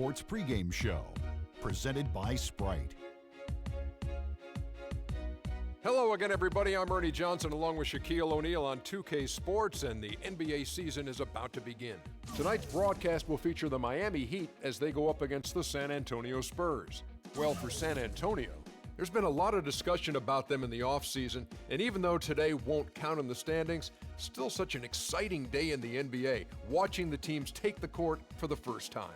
Sports Pregame Show, presented by Sprite. Hello again, everybody. I'm Ernie Johnson along with Shaquille O'Neal on 2K Sports, and the NBA season is about to begin. Tonight's broadcast will feature the Miami Heat as they go up against the San Antonio Spurs. Well, for San Antonio, there's been a lot of discussion about them in the offseason, and even though today won't count in the standings, still such an exciting day in the NBA, watching the teams take the court for the first time.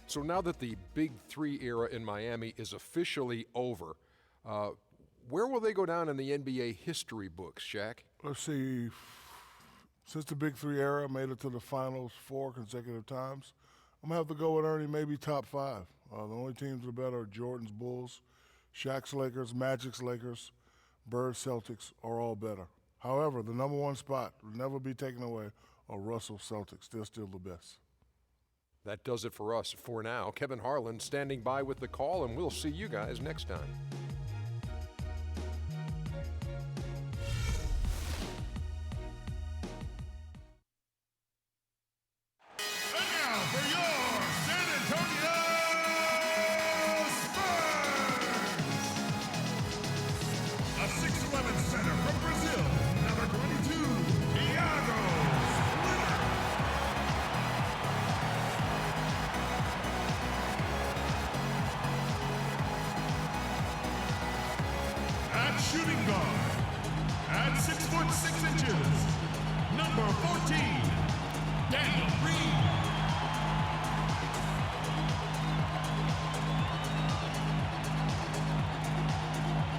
So now that the Big Three era in Miami is officially over, where will they go down in the NBA history books, Shaq? Let's see. Since the Big Three era made it to the finals 4 consecutive times, I'm going to have to go with Ernie, maybe top 5. The only teams that are better are Jordan's Bulls, Shaq's Lakers, Magic's Lakers, Bird's Celtics are all better. However, the number 1 spot will never be taken away are Russell's Celtics. They're still the best. That does it for us for now. Kevin Harlan standing by with the call, and we'll see you guys next time. Shooting guard at 6'6", number 14, Daniel Reed.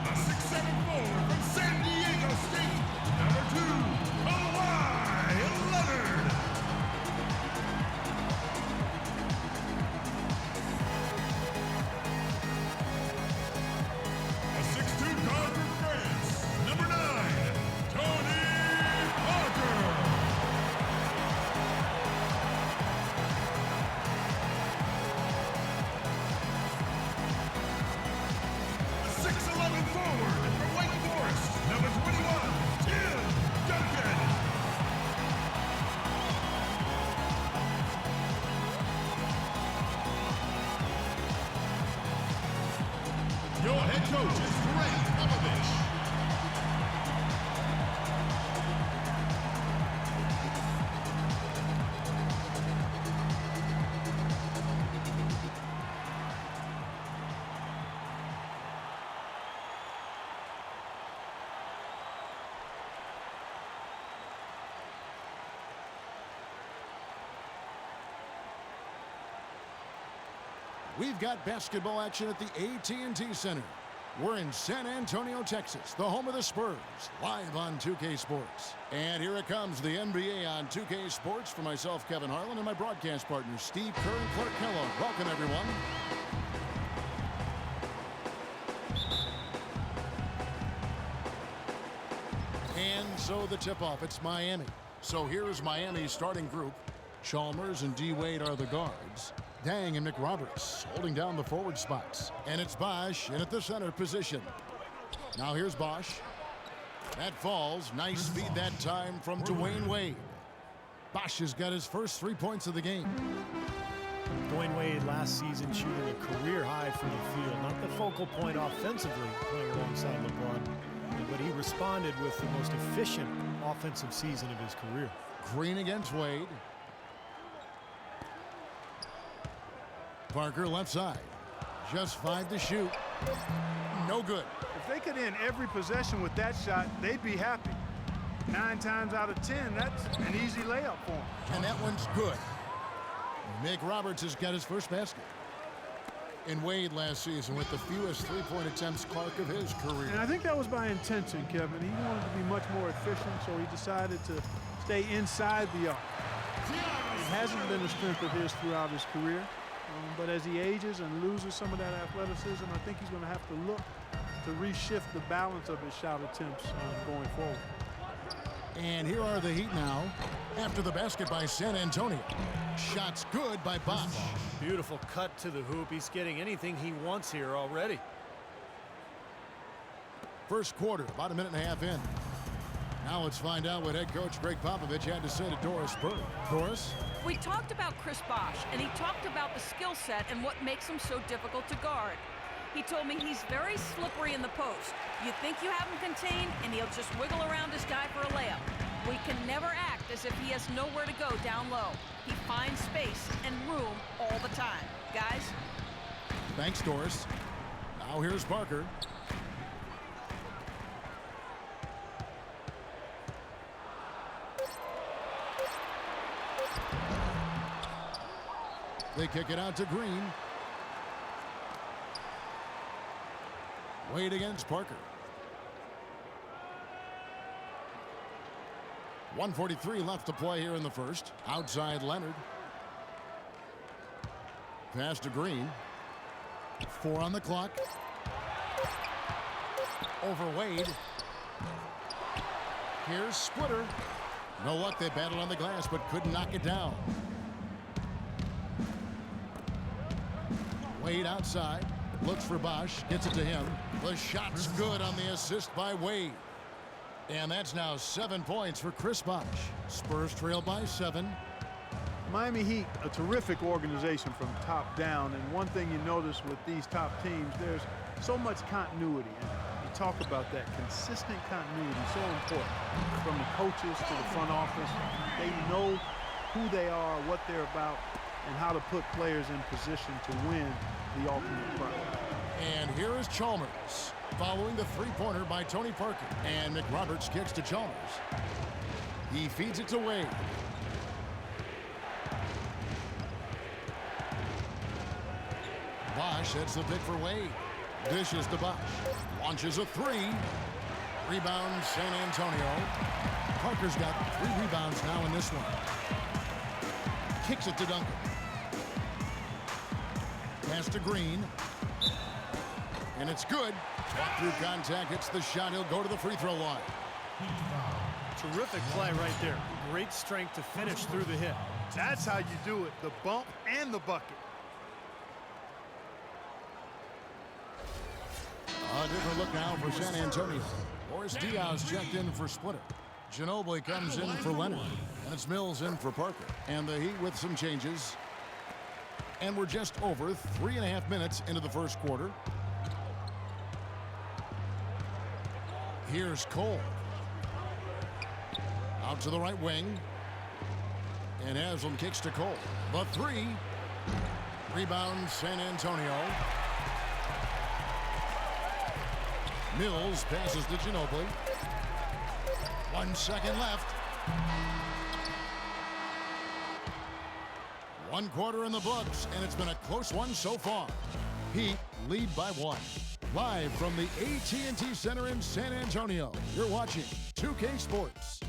A 6'7" forward from San Diego State, number 2, Kawhi Leonard. A 6'2" guard from France, number 9, Tony Parker. A 6'11" forward from Wake Forest, number 21, Tim Duncan. Your head coach is Greg Popovich. We've got basketball action at the AT&T Center. We're in San Antonio, Texas, the home of the Spurs, live on 2K Sports. And here it comes, the NBA on 2K Sports for myself, Kevin Harlan, and my broadcast partners, Steve Kerr and Clark Kellogg. Welcome, everyone. And so the tip-off, it's Miami. So here is Miami's starting group. Chalmers and D. Wade are the guards. Dang and McRoberts holding down the forward spots. And it's Bosh in at the center position. Now here's Bosh. That falls. Nice speed that time from Dwayne Wade. Bosh has got his first 3 points of the game. Dwayne Wade last season shooting a career high from the field. Not the focal point offensively, playing alongside LeBron, but he responded with the most efficient offensive season of his career. Green against Wade. Parker left side. Just 5 to shoot. No good. If they could end every possession with that shot, they'd be happy. 9 times out of 10, that's an easy layup for them. And that one's good. McRoberts has got his first basket. And Wade last season with the fewest three-point attempts, Clark, of his career. And I think that was by intention, Kevin. He wanted to be much more efficient, so he decided to stay inside the arc. It hasn't been a strength of his throughout his career. But as he ages and loses some of that athleticism, I think he's going to have to look to reshift the balance of his shot attempts going forward. And here are the Heat now after the basket by San Antonio. Shots good by Bosh. Beautiful cut to the hoop. He's getting anything he wants here already. First quarter, about a minute and a half in. Now let's find out what head coach Greg Popovich had to say to Doris Burke. Doris? We talked about Chris Bosh, and he talked about the skill set and what makes him so difficult to guard. He told me he's very slippery in the post. You think you have him contained, and he'll just wiggle around his guy for a layup. We can never act as if he has nowhere to go down low. He finds space and room all the time. Guys? Thanks, Doris. Now here's Parker. They kick it out to Green. Wade against Parker. 1:43 left to play here in the first. Outside Leonard. Pass to Green. 4 on the clock. Over Wade. Here's Splitter. No luck, they battled on the glass but couldn't knock it down. Wade outside. Looks for Bosh. Gets it to him. The shot's good on the assist by Wade. And that's now 7 points for Chris Bosh. Spurs trail by 7. Miami Heat, a terrific organization from top down, and one thing you notice with these top teams, there's so much continuity, and you talk about that consistent continuity, so important. From the coaches to the front office, they know who they are, what they're about, and how to put players in position to win the ultimate prize. And here is Chalmers, following the three-pointer by Tony Parker. And McRoberts kicks to Chalmers. He feeds it to Wade. Bosh, that's the pick for Wade. Dishes to Bosh. Launches a 3. Rebound, San Antonio. Parker's got 3 rebounds now in this one. Kicks it to Duncan. Pass to Green. And it's good. Walk through contact, hits the shot. He'll go to the free throw line. Terrific play right there. Great strength to finish through the hit. That's how you do it, the bump and the bucket. A different look now for San Antonio. Boris Diaz checked in for Splitter. Ginobili comes in for Leonard. And it's Mills in for Parker. And the Heat with some changes. And we're just over 3.5 minutes into the first quarter. Here's Cole. Out to the right wing. And Haslam kicks to Cole. The 3. Rebound, San Antonio. Mills passes to Ginobili. 1 second left. 1 quarter in the books, and it's been a close one so far. Heat lead by 1. Live from the AT&T Center in San Antonio, you're watching 2K Sports.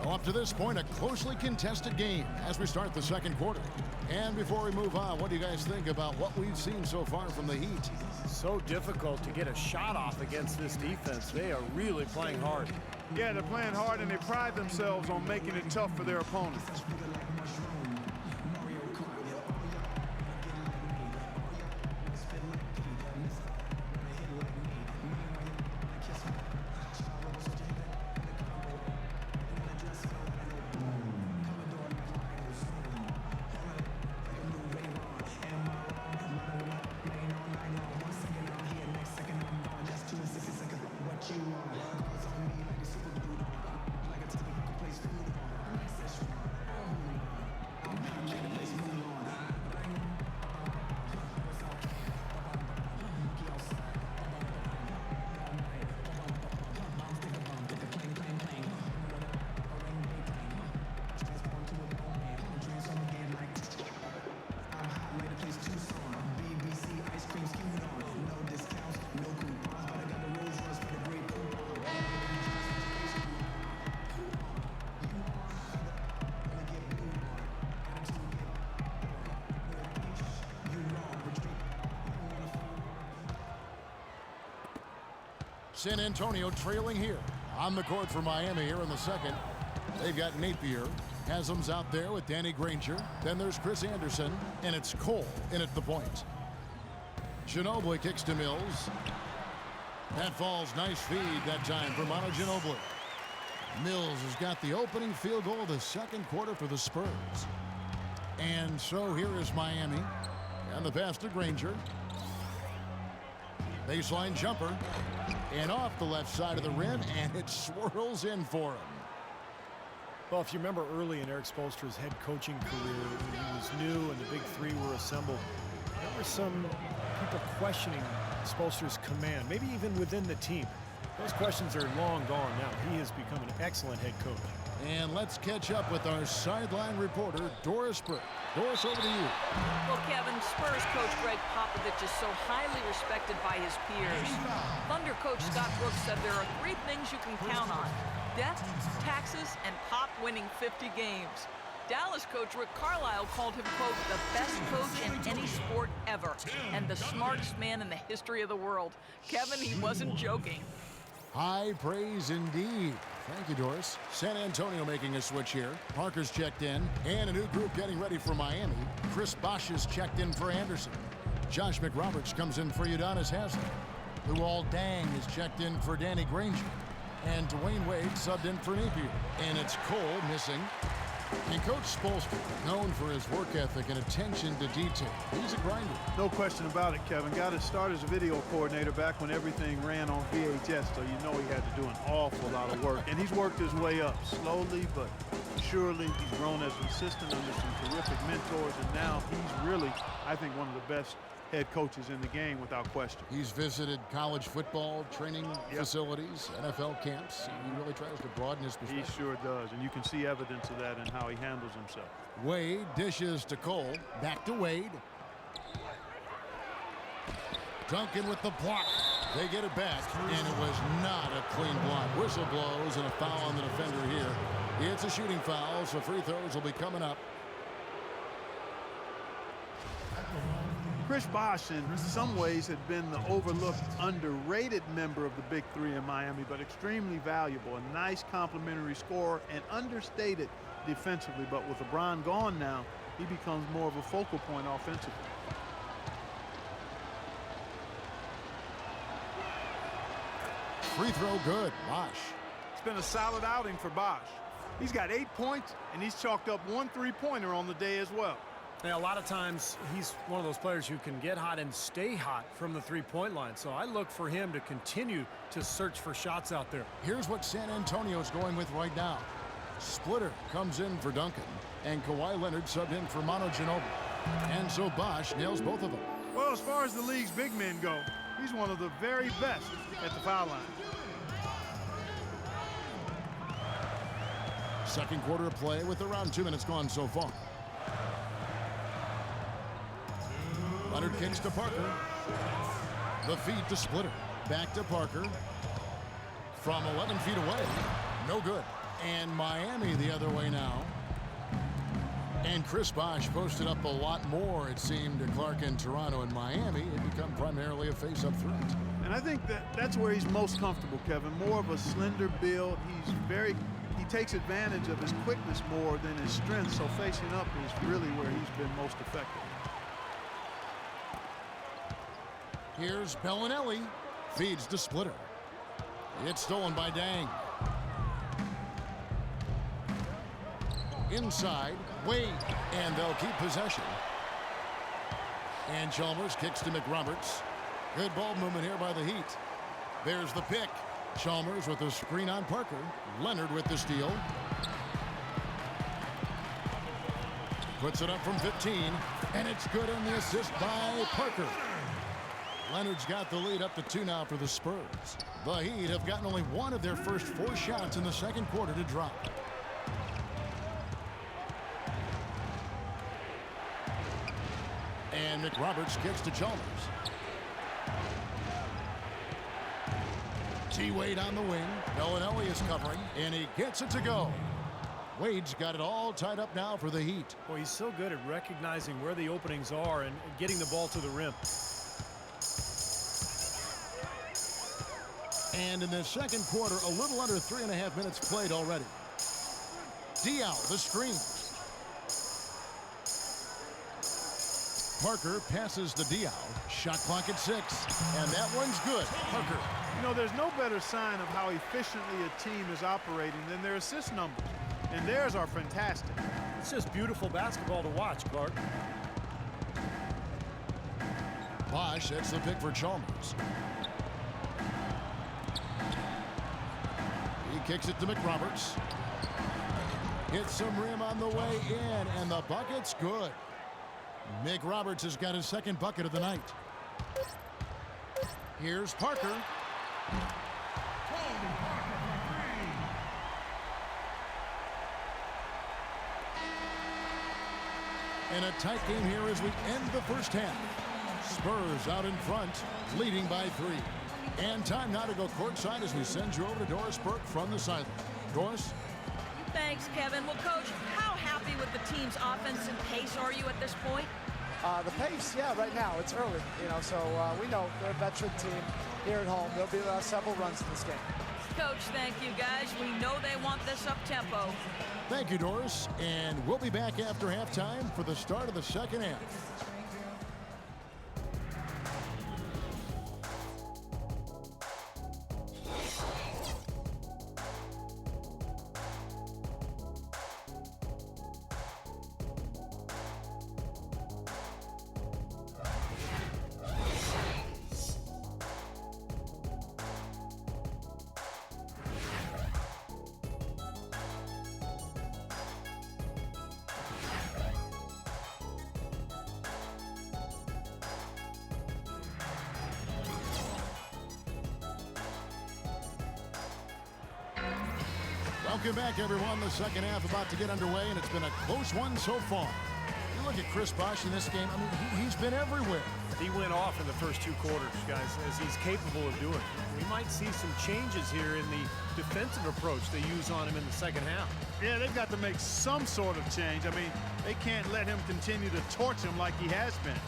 Well, up to this point, a closely contested game as we start the second quarter. And before we move on, what do you guys think about what we've seen so far from the Heat? So difficult to get a shot off against this defense. They are really playing hard. Yeah, they're playing hard, and they pride themselves on making it tough for their opponents. San Antonio trailing here. On the court for Miami here in the second. They've got Napier. Haslam's out there with Danny Granger. Then there's Chris Anderson. And it's Cole in at the point. Ginobili kicks to Mills. That falls. Nice feed that time for Manu Ginobili. Mills has got the opening field goal of the second quarter for the Spurs. And so here is Miami. And the pass to Granger. Baseline jumper. And off the left side of the rim. And it swirls in for him. Well, if you remember early in Eric Spoelstra's head coaching career, when he was new and the big three were assembled, there were some people questioning Spoelstra's command, maybe even within the team. Those questions are long gone now. He has become an excellent head coach. And let's catch up with our sideline reporter, Doris Burke. Doris, over to you. Well, Kevin, Spurs coach Greg Popovich is so highly respected by his peers. Thunder coach Scott Brooks said there are 3 things you can count on: death, taxes, and Pop winning 50 games. Dallas coach Rick Carlisle called him, quote, the best coach in any sport ever and the smartest man in the history of the world. Kevin, he wasn't joking. High praise indeed. Thank you, Doris. San Antonio making a switch here. Parker's checked in, and a new group getting ready for Miami. Chris Bosh is checked in for Anderson. Josh McRoberts comes in for Udonis Haslem. Luol Deng is checked in for Danny Granger. And Dwayne Wade subbed in for Napier. And it's Cole missing. And Coach Spoelstra, known for his work ethic and attention to detail. He's a grinder. No question about it, Kevin. Got his start as a video coordinator back when everything ran on VHS, so you know he had to do an awful lot of work. And he's worked his way up slowly, but surely. He's grown as an assistant under some terrific mentors, and now he's really, I think, one of the best head coaches in the game without question. He's visited college football training facilities, NFL camps. He really tries to broaden his perspective. He sure does, and you can see evidence of that in how he handles himself. Wade dishes to Cole. Back to Wade. Duncan with the block. They get it back, and it was not a clean block. Whistle blows and a foul on the defender here. It's a shooting foul, so free throws will be coming up. Chris Bosh, in some ways, had been the overlooked, underrated member of the Big Three in Miami, but extremely valuable. A nice complimentary scorer and understated defensively. But with LeBron gone now, he becomes more of a focal point offensively. Free throw good. Bosh. It's been a solid outing for Bosh. He's got 8 points, and he's chalked up 1 3-pointer on the day as well. Now, a lot of times he's one of those players who can get hot and stay hot from the three-point line. So I look for him to continue to search for shots out there. Here's what San Antonio's going with right now. Splitter comes in for Duncan, and Kawhi Leonard subbed in for Manu Ginobili. And so Bosh nails both of them. Well, as far as the league's big men go, he's one of the very best at the foul line. Second quarter of play with around 2 minutes gone so far. Leonard kicks to Parker. The feed to Splitter. Back to Parker. From 11 feet away. No good. And Miami the other way now. And Chris Bosh posted up a lot more, it seemed, to Clark in Toronto and Miami. It become primarily a face-up threat. And I think that's where he's most comfortable, Kevin. More of a slender build. He takes advantage of his quickness more than his strength, so facing up is really where he's been most effective. Here's Bellinelli. Feeds to Splitter. It's stolen by Deng. Inside, Wade, and they'll keep possession. And Chalmers kicks to McRoberts. Good ball movement here by the Heat. There's the pick. Chalmers with the screen on Parker. Leonard with the steal. Puts it up from 15, and it's good on the assist by Parker. Leonard's got the lead up to 2 now for the Spurs. The Heat have gotten only 1 of their first 4 shots in the second quarter to drop. And McRoberts kicks to Chalmers. T-Wade on the wing. Bellinelli is covering, and he gets it to go. Wade's got it all tied up now for the Heat. Well, he's so good at recognizing where the openings are and getting the ball to the rim. And in the second quarter, a little under 3.5 minutes played already. Diaw, the screen. Parker passes to Diaw. Shot clock at 6. And that one's good. Parker. You know, there's no better sign of how efficiently a team is operating than their assist numbers. And theirs are fantastic. It's just beautiful basketball to watch, Clark. Bosch, that's the pick for Chalmers. He kicks it to McRoberts. Hits some rim on the way in, and the bucket's good. McRoberts has got his second bucket of the night. Here's Parker. And a tight game here as we end the first half. Spurs out in front, leading by 3. And time now to go courtside as we send you over to Doris Burke from the sideline. Doris? Thanks, Kevin. Well, Coach, how happy with the team's offense and pace are you at this point? The pace, yeah, right now, it's early, so we know they're a veteran team here at home. There'll be several runs in this game. Coach, thank you, guys. We know they want this up-tempo. Thank you, Doris. And we'll be back after halftime for the start of the second half. Welcome back, everyone. The second half about to get underway, and it's been a close one so far. You look at Chris Bosch in this game, I mean, he's been everywhere. He went off in the first 2 quarters, guys, as he's capable of doing. We might see some changes here in the defensive approach they use on him in the second half. Yeah, they've got to make some sort of change. I mean, they can't let him continue to torch him like he has been.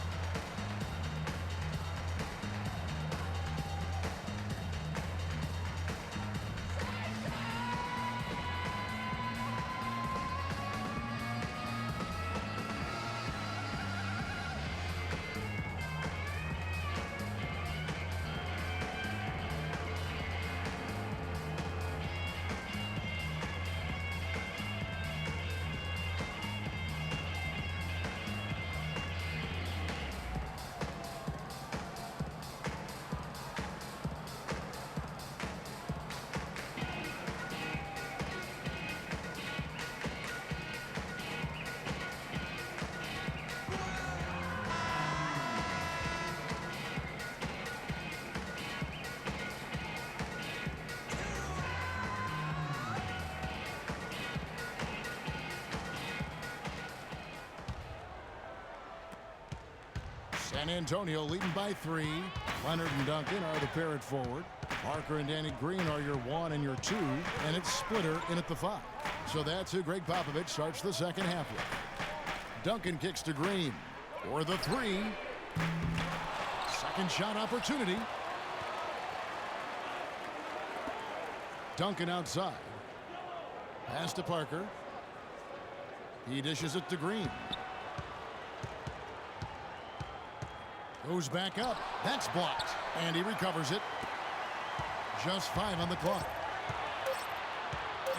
San Antonio leading by 3. Leonard and Duncan are the pair at forward. Parker and Danny Green are your 1 and your 2. And it's Splitter in at the 5. So that's who Greg Popovich starts the second half with. Duncan kicks to Green for the 3. Second shot opportunity. Duncan outside. Pass to Parker. He dishes it to Green. Goes back up. That's blocked. And he recovers it. Just 5 on the clock.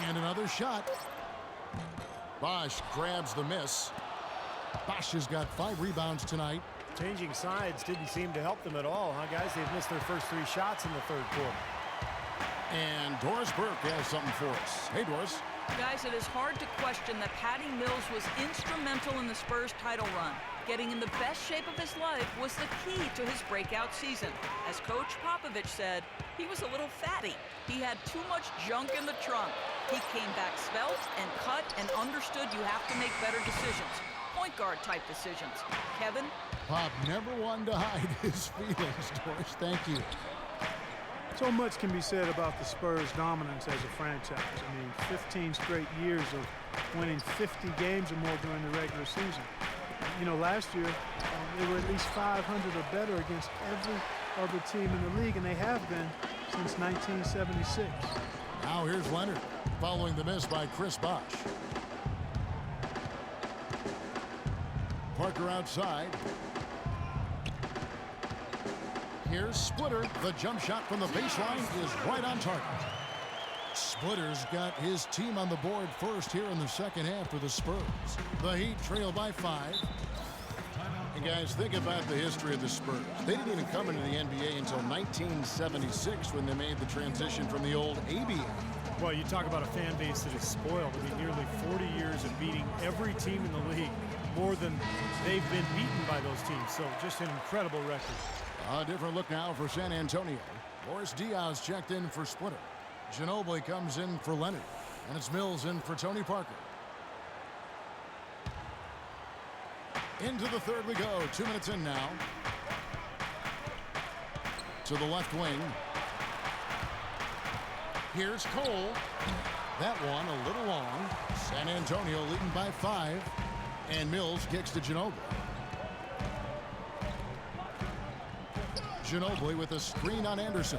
And another shot. Bosch grabs the miss. Bosch has got 5 rebounds tonight. Changing sides didn't seem to help them at all, huh, guys? They've missed their first 3 shots in the third quarter. And Doris Burke has something for us. Hey, Doris. Guys, it is hard to question that Patty Mills was instrumental in the Spurs title run. Getting in the best shape of his life was the key to his breakout season. As Coach Popovich said, he was a little fatty. He had too much junk in the trunk. He came back svelte and cut and understood you have to make better decisions. Point guard type decisions. Kevin? Pop never wanted to hide his feelings, Doris. Thank you. So much can be said about the Spurs' dominance as a franchise. I mean, 15 straight years of winning 50 games or more during the regular season. You know, last year, they were at least 500 or better against every other team in the league, and they have been since 1976. Now here's Leonard, following the miss by Chris Bosh. Parker outside. Here's Splitter. The jump shot from the baseline is right on target. Splitter's got his team on the board first here in the second half for the Spurs. The Heat trail by 5. And guys, think about the history of the Spurs. They didn't even come into the NBA until 1976 when they made the transition from the old ABA. Well, you talk about a fan base that is spoiled. I mean, nearly 40 years of beating every team in the league, more than they've been beaten by those teams. So just an incredible record. A different look now for San Antonio. Boris Diaz checked in for Splitter. Ginobili comes in for Leonard. And it's Mills in for Tony Parker. Into the third we go. 2 minutes in now. To the left wing. Here's Cole. That one a little long. San Antonio leading by 5. And Mills kicks to Ginobili. Ginobili with a screen on Anderson.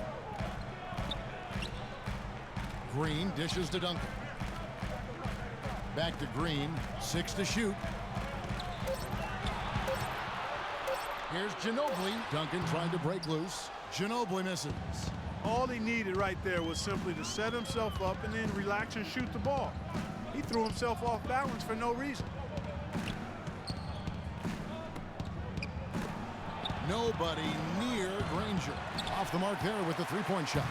Green dishes to Duncan. Back to Green. 6 to shoot. Here's Ginobili. Duncan trying to break loose. Ginobili misses. All he needed right there was simply to set himself up and then relax and shoot the ball. He threw himself off balance for no reason. Nobody near Granger. Off the mark there with the three-point shot.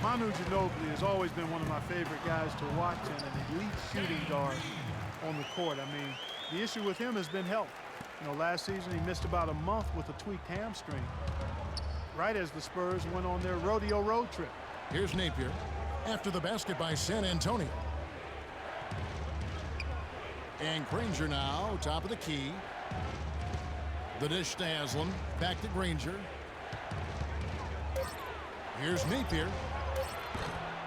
Manu Ginobili has always been one of my favorite guys to watch and an elite shooting guard on the court. I mean, the issue with him has been health. You know, last season he missed about a month with a tweaked hamstring, right as the Spurs went on their rodeo road trip. Here's Napier after the basket by San Antonio. And Granger now, top of the key. The dish to Haslam, back to Granger. Here's Napier.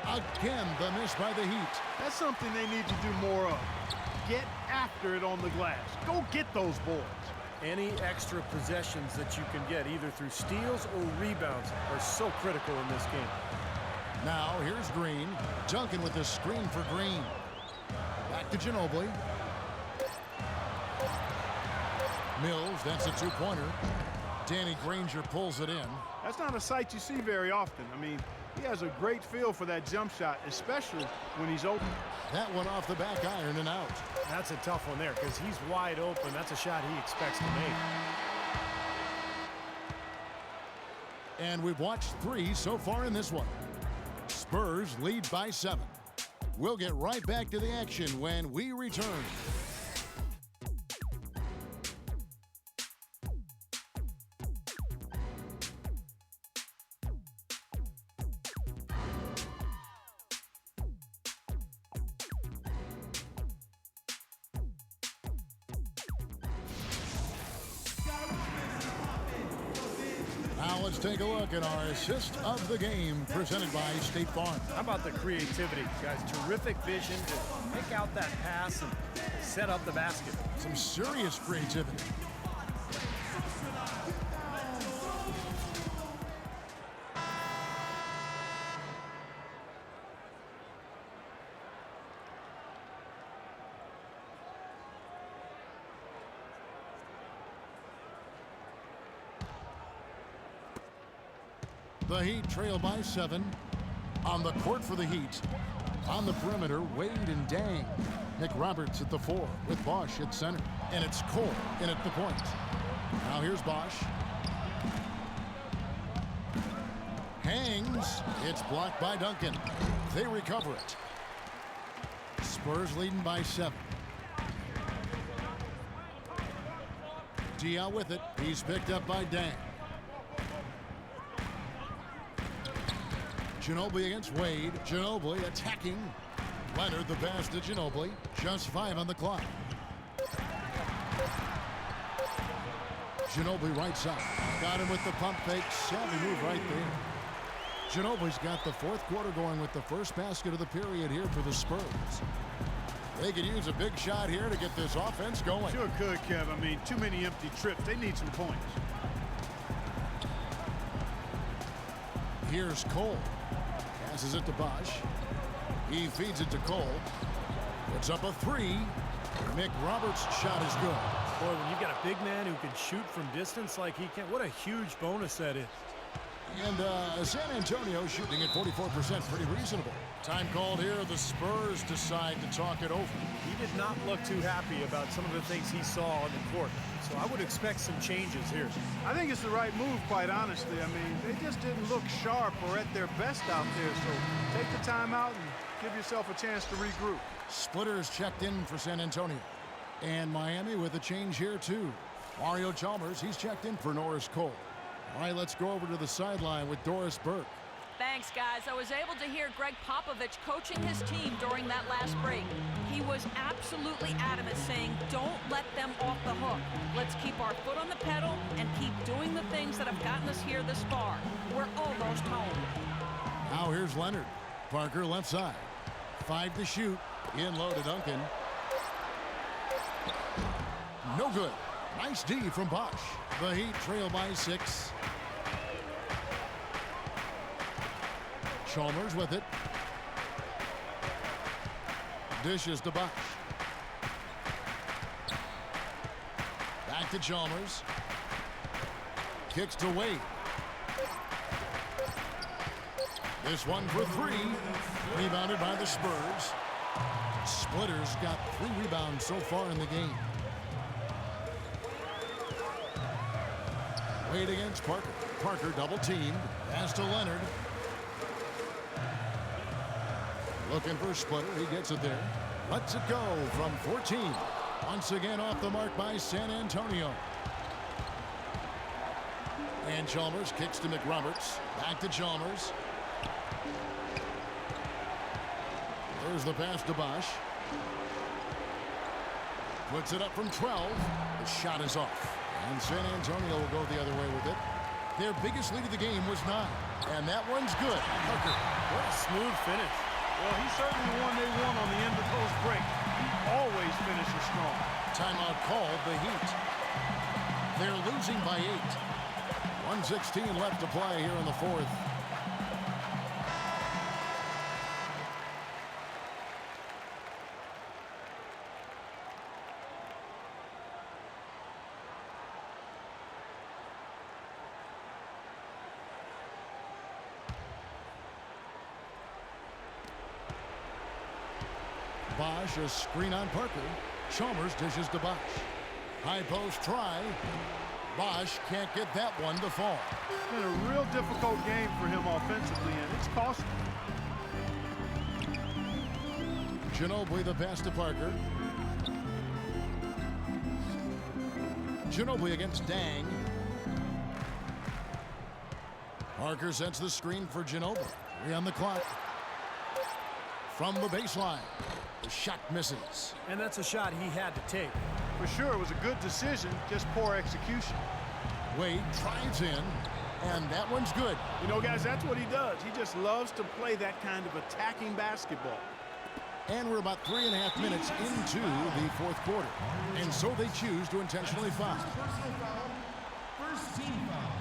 Again, the miss by the Heat. That's something they need to do more of. Get after it on the glass. Go get those boards. Any extra possessions that you can get, either through steals or rebounds, are so critical in this game. Now, here's Green. Duncan with the screen for Green. Back to Ginobili. Mills, that's a two-pointer. Danny Granger pulls it in. That's not a sight you see very often. I mean, he has a great feel for that jump shot, especially when he's open. That one off the back iron and out. That's a tough one there because he's wide open. That's a shot he expects to make. And we've watched 3 so far in this one. Spurs lead by 7. We'll get right back to the action when we return. Now let's take a look at our assist of the game presented by State Farm. How about the creativity, guys? Terrific vision to pick out that pass and set up the basket. Some serious creativity. The Heat trail by 7. On the court for the Heat. On the perimeter, Wade and Dang. Nick Roberts at the 4 with Bosh at center. And it's Cole in at the point. Now here's Bosh. Hangs. It's blocked by Duncan. They recover it. Spurs leading by 7. Dia with it. He's picked up by Dang. Ginobili against Wade. Ginobili attacking. Leonard the pass to Ginobili. Just 5 on the clock. Ginobili right side. Got him with the pump fake. Savvy move right there. Ginobili's got the 4th quarter going with the first basket of the period here for the Spurs. They could use a big shot here to get this offense going. Sure could, Kev. I mean, too many empty trips. They need some points. Here's Cole. Passes it to Bosch. He feeds it to Cole. Puts up a three. McRoberts' shot is good. Boy, when you've got a big man who can shoot from distance like he can, what a huge bonus that is. And San Antonio shooting at 44%, pretty reasonable. Time called here. The Spurs decide to talk it over. He did not look too happy about some of the things he saw on the court. So I would expect some changes here. I think it's the right move, quite honestly. I mean, they just didn't look sharp or at their best out there. So take the time out and give yourself a chance to regroup. Splitters checked in for San Antonio. And Miami with a change here, too. Mario Chalmers, he's checked in for Norris Cole. All right, let's go over to the sideline with Doris Burke. Thanks, guys. I was able to hear Greg Popovich coaching his team during that last break. He was absolutely adamant, saying, don't let them off the hook. Let's keep our foot on the pedal and keep doing the things that have gotten us here this far. We're almost home. Now here's Leonard. Parker left side. 5 to shoot. In low to Duncan. No good. Nice D from Bosch. The Heat trail by 6. Chalmers with it. Dishes to Bosch. Back to Chalmers. Kicks to Wade. This one for 3. Rebounded by the Spurs. Splitters got 3 rebounds so far in the game. Wade against Parker. Parker double teamed. Pass to Leonard. Looking for Splitter. He gets it there. Lets it go from 14. Once again off the mark by San Antonio. And Chalmers kicks to McRoberts. Back to Chalmers. There's the pass to Bosch. Puts it up from 12. The shot is off. And San Antonio will go the other way with it. Their biggest lead of the game was 9. And that one's good. Parker. What a smooth finish. Well, he's certainly the one they want on the end of those breaks. Always finishes strong. Timeout called the Heat. They're losing by 8. 1:16 left to play here in the 4th. Bosch, a screen on Parker. Chalmers dishes to Bosch. High post try. Bosch can't get that one to fall. It's been a real difficult game for him offensively, and it's costly. Ginobili the pass to Parker. Ginobili against Dang. Parker sets the screen for Ginobili. 3 on the clock. From the baseline. The shot misses. And that's a shot he had to take. For sure, it was a good decision, just poor execution. Wade drives in, and that one's good. You know, guys, that's what he does. He just loves to play that kind of attacking basketball. And we're about 3.5 minutes into the 4th quarter. And so they choose to intentionally foul. Personal foul. First team foul.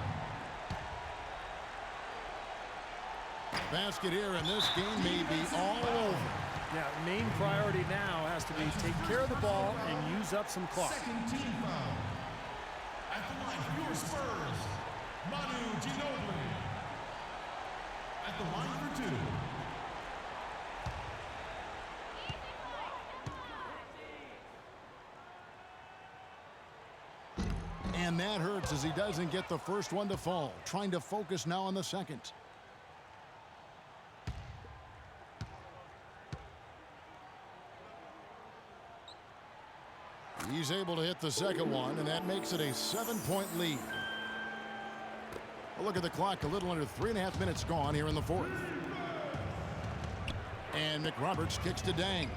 Basket here, and this game may be all over. Yeah, main priority now has to be take care of the ball and use up some clock. Second team foul. At the line for your Spurs, Manu Ginobili. At the line for 2. And that hurts as he doesn't get the first one to fall. Trying to focus now on the second. He's able to hit the second one, and that makes it a 7-point lead. A look at the clock, a little under 3.5 minutes gone here in the 4th. And McRoberts kicks to Dang.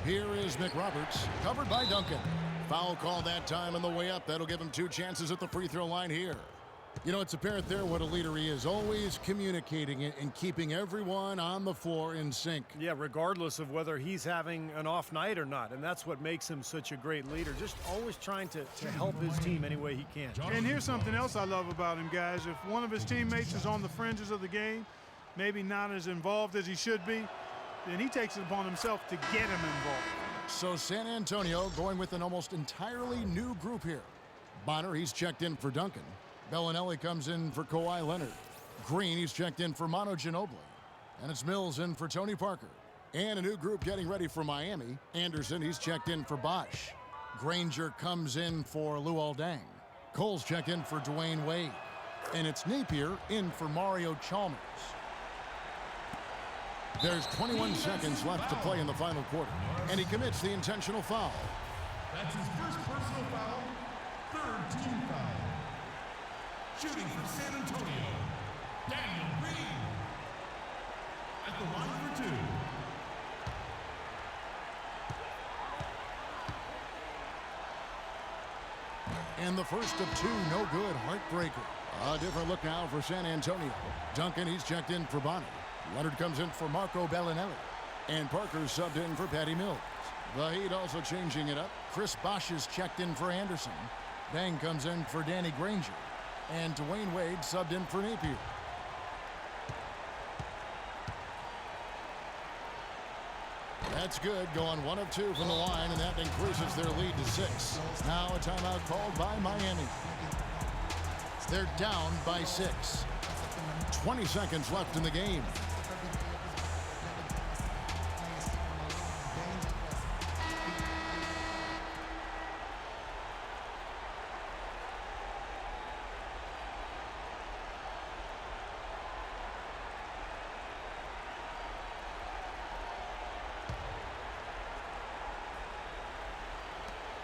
Here is McRoberts, covered by Duncan. Foul call that time on the way up. That'll give him 2 chances at the free throw line here. You know, it's apparent there what a leader he is, always communicating it and keeping everyone on the floor in sync. Yeah, regardless of whether he's having an off night or not. And that's what makes him such a great leader, just always trying to help his team any way he can. And here's something else I love about him, guys. If one of his teammates is on the fringes of the game, maybe not as involved as he should be, then he takes it upon himself to get him involved. So San Antonio going with an almost entirely new group here. Bonner, he's checked in for Duncan. Bellinelli comes in for Kawhi Leonard. Green, he's checked in for Manu Ginobili. And it's Mills in for Tony Parker. And a new group getting ready for Miami. Anderson, he's checked in for Bosh. Granger comes in for Luol Deng. Cole's checked in for Dwayne Wade. And it's Napier in for Mario Chalmers. There's 21 seconds left to play in the final quarter. And he commits the intentional foul. That's his first personal foul, third team foul. Shooting for San Antonio, Daniel Green. At the line for two. And the first of two, no good, heartbreaker. A different look now for San Antonio. Duncan, he's checked in for Bonner. Leonard comes in for Marco Bellinelli. And Parker's subbed in for Patty Mills. The Heat also changing it up. Chris Bosh is checked in for Anderson. Bang comes in for Danny Granger. And Dwayne Wade subbed in for Napier. That's good, going 1 of 2 from the line, and that increases their lead to 6. Now a timeout called by Miami. They're down by 6. 20 seconds left in the game.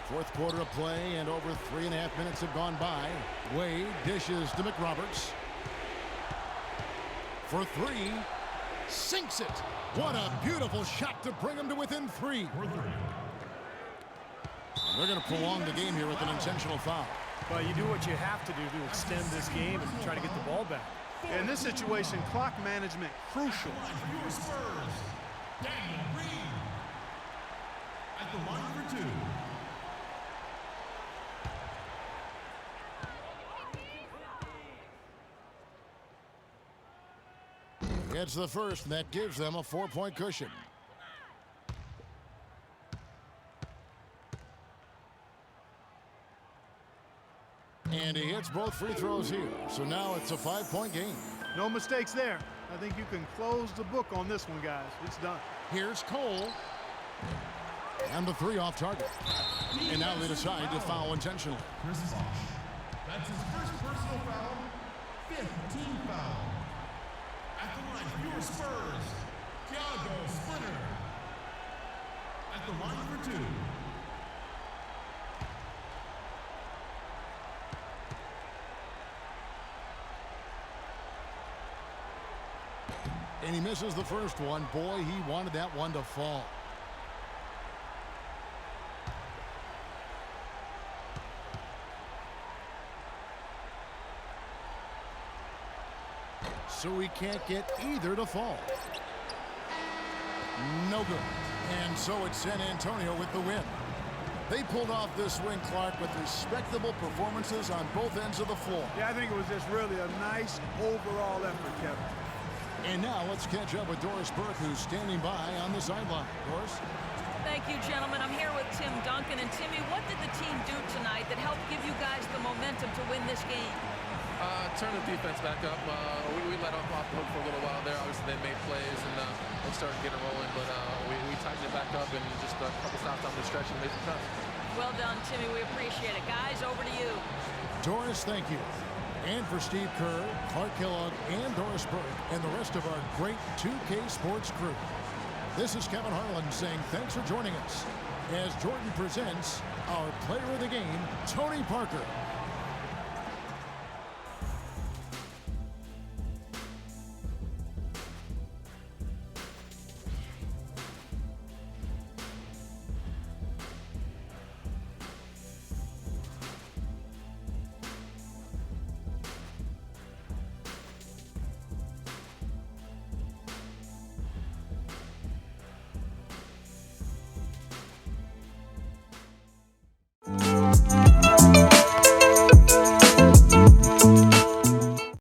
Fourth quarter of play, and over 3.5 minutes have gone by. Wade dishes to McRoberts. For 3, sinks it. What a beautiful shot to bring him to within 3. They're going to prolong the game here with an intentional foul. Well, you do what you have to do to extend this game and try to get the ball back. In this situation, clock management crucial. Your Spurs, Daniel Green. At the line for two. It's the first, and that gives them a 4-point cushion. And he hits both free throws here. So now it's a 5-point game. No mistakes there. I think you can close the book on this one, guys. It's done. Here's Cole. And the 3 off target. And now they decide to foul intentionally. Chris Bosh. That's his first personal foul, 5th team foul. At the line for your Spurs, Thiago Splitter. At the line for 2. And he misses the first one. Boy, he wanted that one to fall. So he can't get either to fall. No good. And so it's San Antonio with the win. They pulled off this win, Clark, with respectable performances on both ends of the floor. Yeah, I think it was just really a nice overall effort, Kevin. And now let's catch up with Doris Burke, who's standing by on the sideline. Doris? Thank you, gentlemen. I'm here with Tim Duncan. And Timmy, what did the team do tonight that helped give you guys the momentum to win this game? Turn the defense back up. We let off the hook for a little while there. Obviously, they made plays and they started getting rolling, but we tightened it back up and just a couple stops down the stretch and made some shots. Well done, Timmy. We appreciate it. Guys, over to you. Doris, thank you. And for Steve Kerr, Clark Kellogg, and Doris Burke, and the rest of our great 2K Sports crew. This is Kevin Harlan saying thanks for joining us as Jordan presents our player of the game, Tony Parker.